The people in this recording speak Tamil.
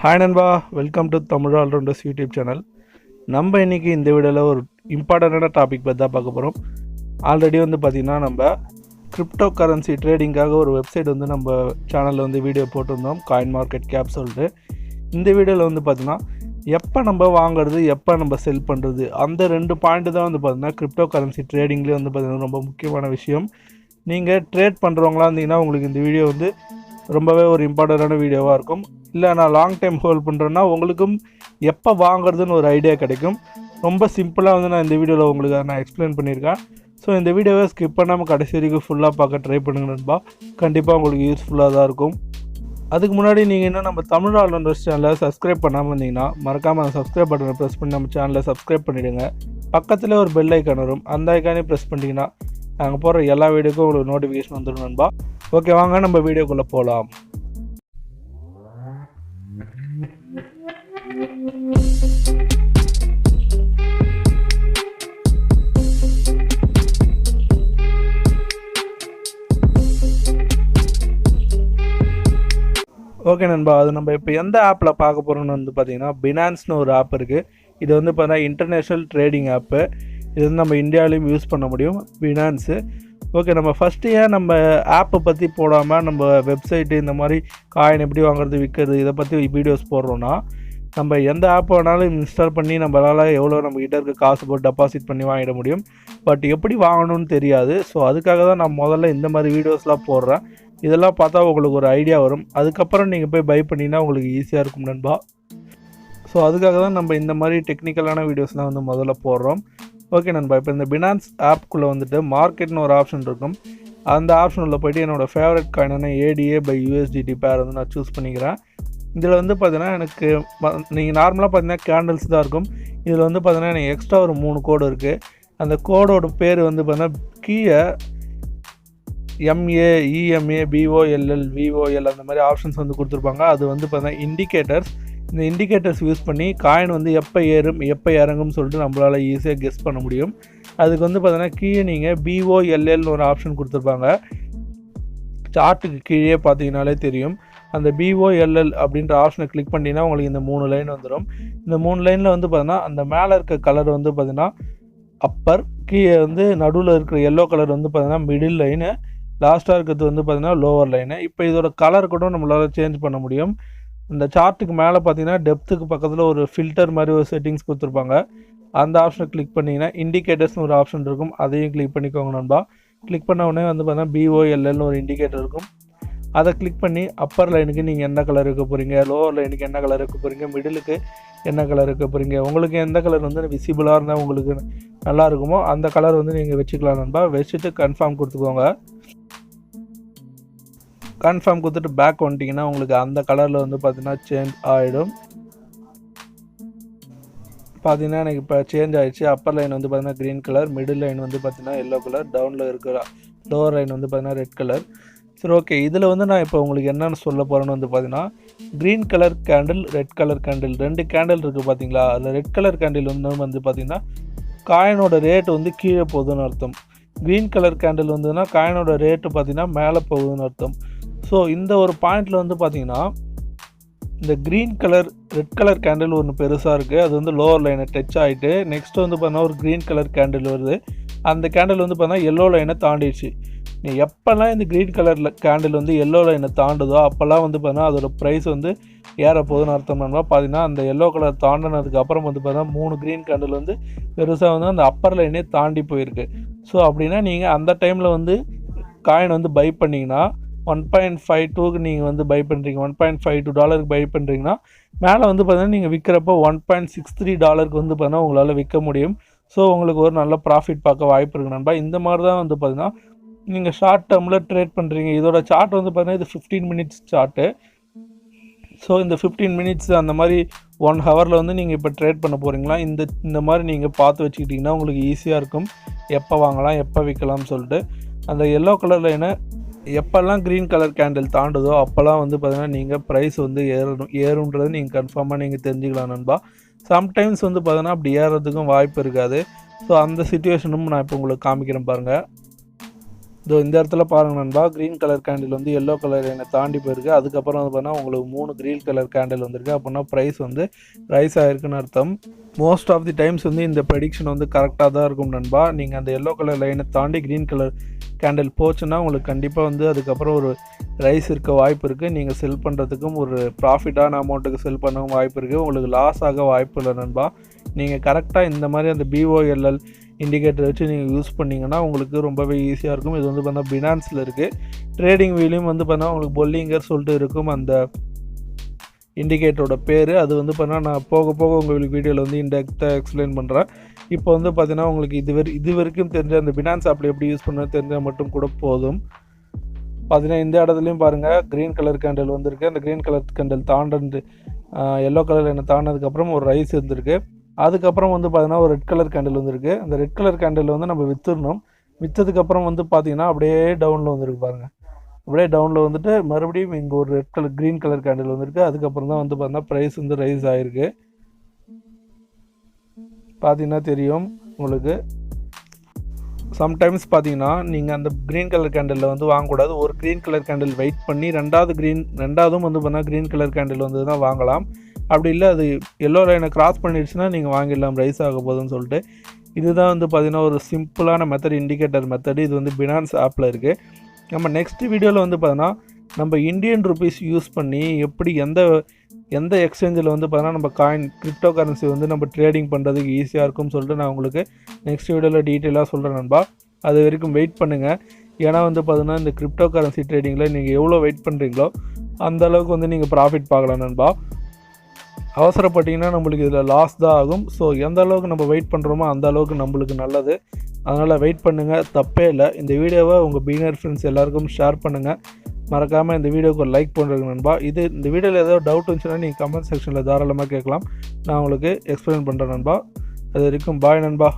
ஹாய் நண்பா, welcome to Tamil all-rounders YouTube channel. நம்ம இன்றைக்கி இந்த வீடியோவில் ஒரு இம்பார்ட்டண்ட்டான டாபிக் பற்றி தான் பார்க்க போகிறோம். ஆல்ரெடி பார்த்திங்கன்னா நம்ம கிரிப்டோ கரன்சி ட்ரேடிங்காக ஒரு வெப்சைட் நம்ம சேனலில் வீடியோ போட்டிருந்தோம், காயின் மார்க்கெட் கேப் சொல்லிட்டு. இந்த வீடியோவில் பார்த்திங்கன்னா எப்போ நம்ம வாங்குறது, எப்போ நம்ம செல் பண்ணுறது, அந்த ரெண்டு பாயிண்ட்டு தான் பார்த்திங்கன்னா கிரிப்டோ கரன்சி ட்ரேடிங்லேயே பார்த்திங்கன்னா ரொம்ப முக்கியமான விஷயம். நீங்கள் ட்ரேட் பண்ணுறவங்களா இருந்தீங்கன்னா உங்களுக்கு இந்த வீடியோ ரொம்பவே ஒரு இம்பார்ட்டண்ட்டான வீடியோவாக இருக்கும். இல்லை நான் லாங் டைம் ஹோல்ட் பண்ணுறேன்னா உங்களுக்கும் எப்போ வாங்குறதுன்னு ஒரு ஐடியா கிடைக்கும். ரொம்ப சிம்பிளாக நான் இந்த வீடியோவில் உங்களுக்கு நான் எக்ஸ்பிளைன் பண்ணியிருக்கேன். ஸோ இந்த வீடியோவை ஸ்கிப் பண்ணாமல் கடைசி வரைக்கும் ஃபுல்லாக பார்க்க ட்ரை பண்ணுங்க நண்பா. கண்டிப்பாக உங்களுக்கு யூஸ்ஃபுல்லாக தான் இருக்கும். அதுக்கு முன்னாடி நீங்கள் இன்னும் நம்ம தமிழ் ஆல்ரவுண்டர்ஸ் சேனலை சப்ஸ்கிரைப் பண்ணாமல் இருந்தீங்கன்னா மறக்காமல் அந்த சப்ஸ்கிரைப் பட்டனை ப்ரெஸ் பண்ணி நம்ம சேனலை சப்ஸ்கிரைப் பண்ணிவிடுங்க. பக்கத்தில் ஒரு பெல் ஐக்கான் வரும், அந்த ஐக்கானே ப்ரெஸ் பண்ணிட்டீங்கன்னா நாங்கள் போகிற எல்லா வீடியோக்கும் உங்களுக்கு நோட்டிஃபிகேஷன் வந்துடும் நண்பா. ஓகே, வாங்க நம்ம வீடியோக்குள்ளே போகலாம். ஓகே நண்பா, அது நம்ம இப்போ எந்த ஆப்பில் பார்க்க போகிறோம்னு பார்த்தீங்கன்னா பினான்ஸ்னு ஒரு ஆப் இருக்குது. இது பார்த்தீங்கன்னா இன்டர்நேஷ்னல் ட்ரேடிங் ஆப்பு. இது நம்ம இந்தியாவிலையும் யூஸ் பண்ண முடியும், பினான்ஸு. ஓகே, நம்ம ஃபஸ்ட்டு ஏன் நம்ம ஆப்பை பற்றி போடாமல் நம்ம வெப்சைட்டு இந்த மாதிரி காயின் எப்படி வாங்குறது விற்கிறது இதை பற்றி வீடியோஸ் போடுறோன்னா, நம்ம எந்த ஆப் வேணாலும் இன்ஸ்டால் பண்ணி நம்மளால் எவ்வளோ நம்மகிட்ட இருக்க காசு போட்டு டெபாசிட் பண்ணி வாங்கிட முடியும். பட் எப்படி வாங்கணும்னு தெரியாது. ஸோ அதுக்காக தான் நான் முதல்ல இந்த மாதிரி வீடியோஸ்லாம் போடுறேன். இதெல்லாம் பார்த்தா உங்களுக்கு ஒரு ஐடியா வரும். அதுக்கப்புறம் நீங்கள் போய் பை பண்ணிங்கன்னா உங்களுக்கு ஈஸியாக இருக்கும் நண்பா. ஸோ அதுக்காக தான் நம்ம இந்த மாதிரி டெக்னிக்கலான வீடியோஸ்லாம் முதல்ல போடுறோம். ஓகே நண்பா, இப்போ இந்த பினான்ஸ் ஆப்புக்குள்ளே மார்க்கெட்னு ஒரு ஆப்ஷன் இருக்கும். அந்த ஆப்ஷனில் போய்ட்டு என்னோடய ஃபேவரட் காயினான ADA பை USDT பேர் நான் சூஸ் பண்ணிக்கிறேன். இதில் பார்த்தீங்கன்னா எனக்கு நீங்கள் நார்மலாக பார்த்தீங்கன்னா கேண்டில்ஸ் தான் இருக்கும். இதில் பார்த்தீங்கன்னா எனக்கு எக்ஸ்ட்ரா ஒரு 3 கோடு இருக்குது. அந்த கோடோட பேர் பார்த்தீங்கன்னா கீழே MA, EMA, BOLL, VOL அந்த மாதிரி ஆப்ஷன்ஸ் கொடுத்துருப்பாங்க. அது பார்த்தீங்கன்னா இண்டிகேட்டர்ஸ். இந்த இண்டிகேட்டர்ஸ் யூஸ் பண்ணி காயின் எப்போ ஏறும் எப்போ இறங்கும்னு சொல்லிட்டு நம்மளால் ஈஸியாக கெஸ் பண்ண முடியும். அதுக்கு பார்த்தீங்கன்னா கீழே நீங்கள் BOLLனு ஒரு ஆப்ஷன் கொடுத்துருப்பாங்க. சார்ட்டுக்கு கீழே பார்த்தீங்கனாலே தெரியும். அந்த BOLL அப்படின்ற ஆப்ஷனை கிளிக் பண்ணிங்கன்னா உங்களுக்கு இந்த 3 லைன் வந்துடும். இந்த 3 லைனில் பார்த்தீங்கன்னா அந்த மேலே இருக்க கலர் பார்த்தீங்கன்னா அப்பர், கீழே நடுவில் இருக்கிற எல்லோ கலர் பார்த்தீங்கன்னா மிடில் லைனு, லாஸ்ட்டாக இருக்கிறது பார்த்தீங்கன்னா லோவர் லைனு. இப்போ இதோட கலர் கூட நம்மளால் சேஞ்ச் பண்ண முடியும். இந்த சார்ட்டுக்கு மேலே பார்த்தீங்கன்னா டெப்த்துக்கு பக்கத்தில் ஒரு ஃபில்டர் மாதிரி ஒரு செட்டிங்ஸ் கொடுத்துருப்பாங்க. அந்த ஆப்ஷனை கிளிக் பண்ணிங்கன்னா இண்டிகேட்டர்ஸ்னு ஒரு ஆப்ஷன் இருக்கும், அதையும் கிளிக் பண்ணிக்கோங்க நண்பா. கிளிக் பண்ண உடனே பார்த்தீங்கன்னா BOLLனு ஒரு இண்டிகேட்டர் இருக்கும். அதை கிளிக் பண்ணி அப்பர் லைனுக்கு நீங்கள் என்ன கலர் இருக்க போகிறீங்க, லோவர் லைனுக்கு என்ன கலர் இருக்க போகிறீங்க, மிடிலுக்கு என்ன கலர் இருக்க போகிறீங்க, உங்களுக்கு எந்த கலர் விசிபிளாக இருந்தால் உங்களுக்கு நல்லா இருக்குமோ அந்த கலர் நீங்கள் வச்சுக்கலாம் நண்பா. வச்சுட்டு கன்ஃபார்ம் கொடுத்துக்கோங்க. கன்ஃபார்ம் கொடுத்துட்டு பேக் வந்துட்டிங்கன்னா உங்களுக்கு அந்த கலரில் பார்த்தீங்கன்னா சேஞ்ச் ஆகிடும். பார்த்தீங்கன்னா எனக்கு இப்போ சேஞ்ச் ஆகிடுச்சு. அப்பர் லைன் பார்த்தீங்கன்னா க்ரீன் கலர், மிடில் லைன் பார்த்தீங்கன்னா எல்லோ கலர், டவுனில் இருக்கிற லோவர் லைன் பார்த்தீங்கன்னா ரெட் கலர். சரி, ஓகே. இதில் நான் இப்போ உங்களுக்கு என்னென்னு சொல்ல போகிறேன்னு பார்த்தீங்கன்னா green colour candle, red colour candle, 2 candle இருக்குது பார்த்தீங்களா. அதில் ரெட் கலர் கேண்டில் பார்த்தீங்கன்னா காயினோட ரேட்டு கீழே போகுதுன்னு அர்த்தம். க்ரீன் கலர் கேண்டில் காயினோட ரேட்டு பார்த்தீங்கன்னா மேலே போகுதுன்னு அர்த்தம். ஸோ இந்த ஒரு பாயிண்டில் பார்த்தீங்கன்னா இந்த green colour red colour candle ஒன்று பெருசாக இருக்குது. அது லோவர் லைனை டச் ஆகிட்டு நெக்ஸ்ட்டு பார்த்தீங்கன்னா ஒரு க்ரீன் கலர் கேண்டில் வருது. அந்த கேண்டில் பார்த்தீங்கன்னா எல்லோ லைனை தாண்டிடுச்சு. நீ எப்போல்லாம் இந்த க்ரீன் கலரில் கேண்டில் எல்லோ லைனை தாண்டுதோ அப்போல்லாம் பார்த்தீங்கன்னா அதோட ப்ரைஸ் ஏற போகுதுன்னு அர்த்தம் பண்ணால் பார்த்தீங்கன்னா அந்த எல்லோ கலர் தாண்டினதுக்கு அப்புறம் பார்த்தீங்கன்னா 3 க்ரீன் கேண்டில் பெருசாக அந்த அப்பர் லைனே தாண்டி போயிருக்கு. ஸோ அப்படின்னா நீங்கள் அந்த டைமில் காயின் பை பண்ணிங்கன்னா 1.52க்கு நீங்கள் பை பண்ணுறீங்க, $1.52 பை பண்ணுறீங்கன்னா மேலே பார்த்தீங்கன்னா நீங்கள் விற்கிறப்போ $1.63 பார்த்தீங்கன்னா உங்களால் விற்க முடியும். ஸோ உங்களுக்கு ஒரு நல்ல ப்ராஃபிட் பார்க்க வாய்ப்பு இருக்குது நண்பா. இந்த மாதிரி தான் பார்த்தீங்கன்னா நீங்கள் ஷார்ட் டேர்மில் ட்ரேட் பண்ணுறீங்க. இதோட சார்ட் பார்த்தீங்கன்னா இது 15 மினிட்ஸ் சார்ட்டு. ஸோ இந்த 15 மினிட்ஸ் அந்த மாதிரி 1 ஹவரில் நீங்கள் இப்போ ட்ரேட் பண்ண போகிறீங்களா, இந்த மாதிரி நீங்கள் பார்த்து வச்சுக்கிட்டிங்கன்னா உங்களுக்கு ஈஸியாக இருக்கும் எப்போ வாங்கலாம் எப்போ விற்கலாம்னு சொல்லிட்டு. அந்த எல்லோ கலரில் எப்போல்லாம் க்ரீன் கலர் கேண்டில் தாண்டுதோ அப்போல்லாம் பார்த்தீங்கன்னா நீங்கள் ப்ரைஸ் ஏறுன்றது நீங்கள் கன்ஃபார்மாக நீங்கள் தெரிஞ்சுக்கலாம் நண்பா. சம்டைம்ஸ் பார்த்தீங்கன்னா அப்படி ஏறுறதுக்கும் வாய்ப்பு இருக்காது. ஸோ அந்த சிச்சுவேஷனும் நான் இப்போ உங்களுக்கு காமிக்கிறேன் பாருங்கள். இந்த இடத்துல பாருங்கள் நண்பா, க்ரீன் கலர் கேண்டில் வந்து எல்லோ கலர் லைனை தாண்டி போயிருக்கு. அதுக்கப்புறம் வந்து பார்த்தீங்கன்னா உங்களுக்கு 3 க்ரீன் கலர் கேண்டில் வந்திருக்கு. அப்படின்னா ப்ரைஸ் வந்து ரைஸ் ஆகிருக்குன்னு அர்த்தம். மோஸ்ட் ஆஃப் தி டைம்ஸ் வந்து இந்த ப்ரெடிக்ஷன் வந்து கரெக்டாக தான் இருக்கும் நண்பா. நீங்கள் அந்த எல்லோ கலர் லைனை தாண்டி க்ரீன் கலர் கேண்டில் போச்சுன்னா உங்களுக்கு கண்டிப்பாக வந்து அதுக்கப்புறம் ஒரு ரைஸ் இருக்க வாய்ப்பு இருக்குது. நீங்கள் செல் பண்ணுறதுக்கும் ஒரு ப்ராஃபிட்டான அமௌண்ட்டுக்கு செல் பண்ணவும் வாய்ப்பு இருக்குது. உங்களுக்கு லாஸ் ஆக வாய்ப்பு இல்லை நண்பா. நீங்கள் கரெக்டாக இந்த மாதிரி அந்த பிஓஎல்எல் இண்டிகேட்டர் வச்சு நீங்கள் யூஸ் பண்ணிங்கன்னா உங்களுக்கு ரொம்பவே ஈஸியாக இருக்கும். இது வந்து பார்த்தீங்கன்னா பினான்ஸில் இருக்குது. ட்ரேடிங் வீலையும் வந்து பார்த்தீங்கன்னா உங்களுக்கு பொல்லிங்கர் சொல்லிட்டு இருக்கும் அந்த இண்டிகேட்டரோட பேர். அது வந்து பார்த்தீங்கன்னா நான் போக போக உங்களுக்கு வீடியோவில் வந்து இன்டெக்டாக எக்ஸ்பிளைன் பண்ணுறேன். இப்போ வந்து பார்த்தீங்கன்னா உங்களுக்கு இது வரைக்கும் தெரிஞ்ச அந்த பினான்ஸ் ஆப்பில் எப்படி யூஸ் பண்ண தெரிஞ்சால் மட்டும் கூட போதும். பார்த்தீங்கன்னா இந்த இடத்துலையும் பாருங்கள், க்ரீன் கலர் கேண்டில் வந்திருக்கு. அந்த க்ரீன் கலர் கேண்டில் தாண்டது எல்லோ கலர் என்ன தாண்டதுக்கப்புறம் ஒரு ரைஸ் இருந்திருக்கு. அதுக்கப்புறம் வந்து பார்த்தீங்கன்னா ஒரு ரெட் கலர் கேண்டில் வந்திருக்கு. அந்த ரெட் கலர் கேண்டில் வந்து நம்ம விற்றுடணும். விற்றதுக்கப்புறம் வந்து பார்த்தீங்கன்னா அப்படியே டவுனில் வந்துருக்கு பாருங்கள். அப்படியே டவுனில் வந்துட்டு மறுபடியும் இங்கே ஒரு red colour green colour candle வந்திருக்கு. அதுக்கப்புறம் தான் வந்து பார்த்தீங்கன்னா ப்ரைஸ் வந்து ரைஸ் ஆகிருக்கு. பார்த்தீங்கன்னா தெரியும் உங்களுக்கு. சம்டைம்ஸ் பார்த்தீங்கன்னா நீங்கள் அந்த க்ரீன் கலர் கேண்டிலில் வந்து வாங்கக்கூடாது. ஒரு க்ரீன் கலர் கேண்டில் வெயிட் பண்ணி ரெண்டாவதும் வந்து பார்த்தீங்கன்னா க்ரீன் கலர் கேண்டில் வந்து தான் வாங்கலாம். அப்படி இல்லை அது எல்லோ லைனை கிராஸ் பண்ணிடுச்சுன்னா நீங்கள் வாங்கிடலாம் ரைஸ் ஆக போதுன்னு சொல்லிட்டு. இதுதான் வந்து பார்த்திங்கன்னா ஒரு சிம்பிளான மெத்தட், இண்டிகேட்டர் மெத்தடு. இது வந்து பினான்ஸ் ஆப்பில் இருக்குது. நம்ம நெக்ஸ்ட் வீடியோவில் வந்து பார்த்தோன்னா நம்ம இந்தியன் ருபீஸ் யூஸ் பண்ணி எப்படி எந்த எக்ஸ்சேஞ்சில் வந்து பார்த்தோன்னா நம்ம கிரிப்டோ கரன்சி வந்து நம்ம ட்ரேடிங் பண்ணுறதுக்கு ஈஸியாக இருக்கும்னு சொல்லிட்டு நான் உங்களுக்கு நெக்ஸ்ட் வீடியோவில் டீட்டெயிலாக சொல்கிறேன் நண்பா. அது வரைக்கும் வெயிட் பண்ணுங்கள். ஏன்னா வந்து பார்த்தோன்னா இந்த கிரிப்டோ கரன்சி ட்ரேடிங்கில் நீங்கள் எவ்வளோ வெயிட் பண்ணுறீங்களோ அந்தளவுக்கு வந்து நீங்கள் ப்ராஃபிட் பார்க்கலாம் நண்பா. அவசரப்பட்டிங்கன்னா நம்மளுக்கு இதில் லாஸ் தான் ஆகும். ஸோ எந்த அளவுக்கு நம்ம வெயிட் பண்ணுறோமோ அந்த அளவுக்கு நம்மளுக்கு நல்லது. அதனால் வெயிட் பண்ணுங்கள், தப்பே இல்லை. இந்த வீடியோவை உங்கள் பிகினர் ஃப்ரெண்ட்ஸ் எல்லாருக்கும் ஷேர் பண்ணுங்கள். மறக்காமல் இந்த வீடியோவுக்கு ஒரு லைக் பண்ணுறதுங்க நண்பா. இந்த வீடியோவில் ஏதோ டவுட் இருந்துச்சுன்னா நீங்கள் கமெண்ட் செக்ஷனில் தாராளமாக கேட்கலாம். நான் உங்களுக்கு எக்ஸ்பிளைன் பண்ணுறேன் நண்பா. அது வரைக்கும் பாய் நண்பா.